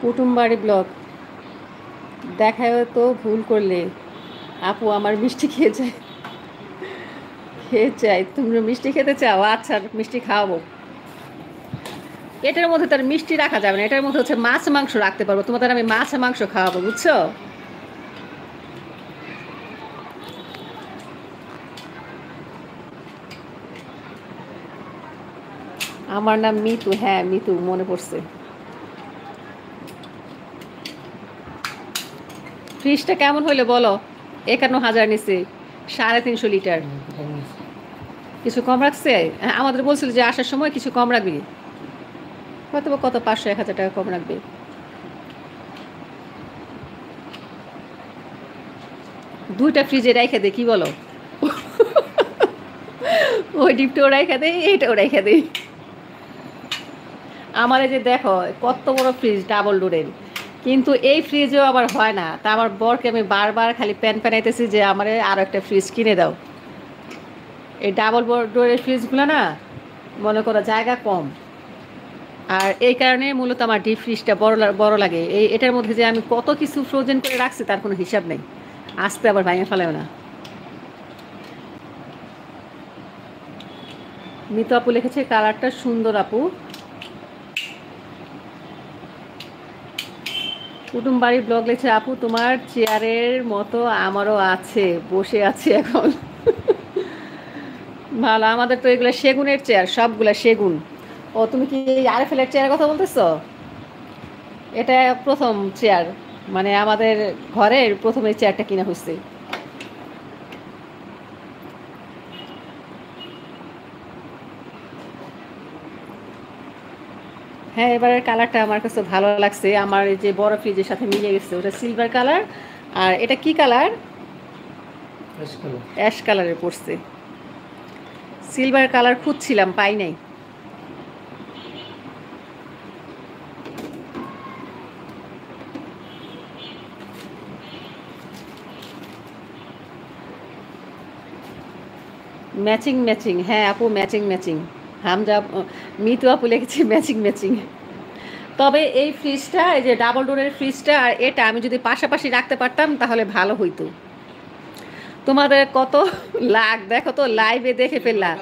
Kutumbari blog দেখায় তো ভুল করলে আপু আমার মিষ্টি খেয়ে চাই তুমি মিষ্টি খেতে চাও আচ্ছা মিষ্টি খাওয়াবো এটার মধ্যে তার মিষ্টি রাখা যাবে না এটার মধ্যে হচ্ছে মাছ মাংস রাখতে পারবো তোমাদের আমি মাছ মাংস খাওয়াবো বুঝছো আমার নাম মিতু হ্যাঁ মিতু মনে পড়ছে ফ্রিজটা কেমন হইলো বলো 51,000 নিচে 350 লিটার কিছু কম রাখছে হ্যাঁ আমাদের বলছিল যে আসার সময় কিছু কম রাখবি হয়তো কত 500-1,000 টাকা কম রাখবে দুইটা ফ্রিজে রেখে দে কি বলো ওই ডিপটাও রেখে দেয় এইটাও রেখে দেয় আমার এই যে দেখো কত বড় ফ্রিজ ডাবল ডোরের কিন্তু এই ফ্রিজেও আবার হয় না তা আমার বরকে আমি বারবার খালি প্যানাইতেছি যে আমার আরও একটা ফ্রিজ কিনে দাও এই ডাবল ডোরের ফ্রিজগুলো না মনে করো জায়গা কম আর এই কারণে মূলত আমার ডিপ ফ্রিজটা বড় লাগে এটার মধ্যে যে আমি কত কিছু ফ্রোজেন করে রাখছি তার কোনো হিসাব নেই আসতে আবার ভাঙে ফেলেও না মিতু আপু লিখেছে কালারটা সুন্দর আপু কুটুমবাড়ি ব্লগ লিখেছে আপু তোমার চেয়ারের মতো আমারও আছে বসে আছে এখন ভালো আমাদের তো এগুলো সেগুনের চেয়ার সবগুলা সেগুন ও তুমি কি আরএফএলের চেয়ারের কথা বলতেছো এটা প্রথম চেয়ার মানে আমাদের ঘরের প্রথম এই চেয়ারটা কিনা হয়েছে হ্যাঁ এবারের কালারটা আমার কাছে ভালো লাগছে আমার এই যে বড় ফ্রিজের সাথে মিলে গেছে ওটা সিলভার কালার আর এটা কি কালার অ্যাশ কালারের পড়ছে সিলভার কালার খুঁজছিলাম পাই নাই ম্যাচিং ম্যাচিং হ্যাঁ আপু ম্যাচিং হামজা মিতু আপু লিখেছি ম্যাচিং তবে এই ফ্রিজটা এই যে ডাবল ডোরের ফ্রিজটা আর এটা আমি যদি পাশাপাশি রাখতে পারতাম তাহলে ভালো হইতো তোমাদের কত লাগ দেখো তো লাইভে দেখে ফেললাম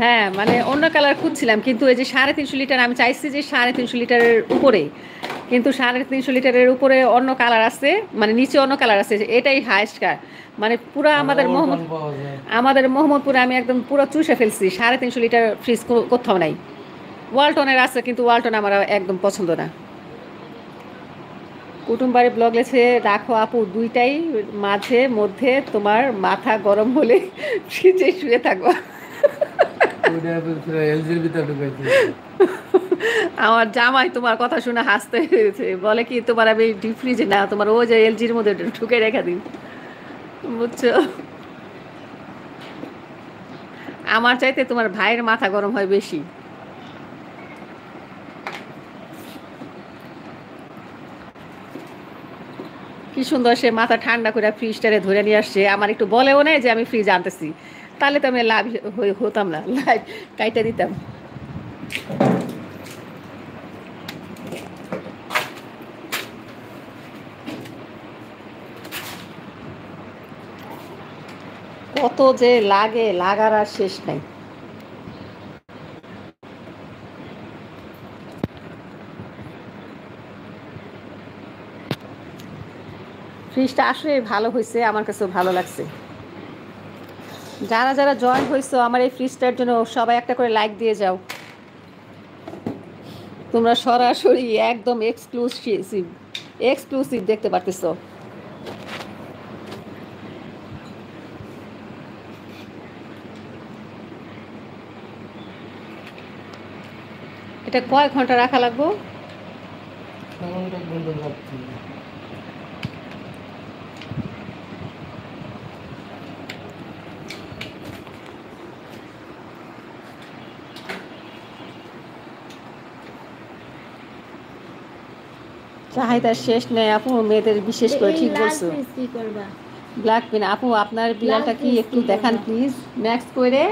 হ্যাঁ মানে অন্য কালার খুঁজছিলাম কিন্তু এই যে 350 লিটার আমি চাইছি যে 350 লিটারের উপরে কিন্তু 350 লিটারের উপরে অন্য কালার আছে মানে নিচে অন্য কালার আছে এটাই হাইস্ট কার মানে পুরো আমাদের মোহাম্মদপুরে আমি একদম পুরো চুষে ফেলছি 350 লিটার ফ্রিজ কোথাও নাই ওয়ালটনের আছে কিন্তু ওয়ালটন আমার একদম পছন্দ না কুটুমবাড়ি ব্লগ লেছে রাখো আপু দুইটাই মাঝে মধ্যে তোমার মাথা গরম হলে ফ্রিজে শুয়ে থাকো আমার জামাই তোমার কথা শুনে হাসতে হয়েছে বলে কি তোমার আমি ডিপ ফ্রিজে না তোমার ওই যে এলজির মধ্যে ঢুকে রেখে দিন বুঝছো আমার চাইতে তোমার ভাইয়ের মাথা গরম হয় বেশি কি সুন্দর সে মাথা ঠান্ডা করে ফ্রিজটারে ধরে নিয়ে আসছে আমার একটু বলেও নেই যে আমি ফ্রিজ আনতেছি তাহলে তো আমি লাভ হতাম না লাইভ কাইটা দিতাম কত যে লাগে লাগার আর শেষ নাই ফ্রিজটা আসলে ভালো হয়েছে আমার কাছেও ভালো লাগছে যারা যারা জয়েন হয়েছো আমার এই ফ্রিজটার জন্য সবাই একটা করে লাইক দিয়ে যাও তোমরা সরাসরি একদম এক্সক্লুসিভ দেখতে পারতেছো এটা কয় ঘন্টা রাখা লাগবো চাহিদা শেষ নেই আপু মেয়েদের বিশেষ করে ঠিক বলছো ব্ল্যাক পেন আপু আপনার বিড়ালটা কি একটু দেখান প্লিজ নেক্সট করে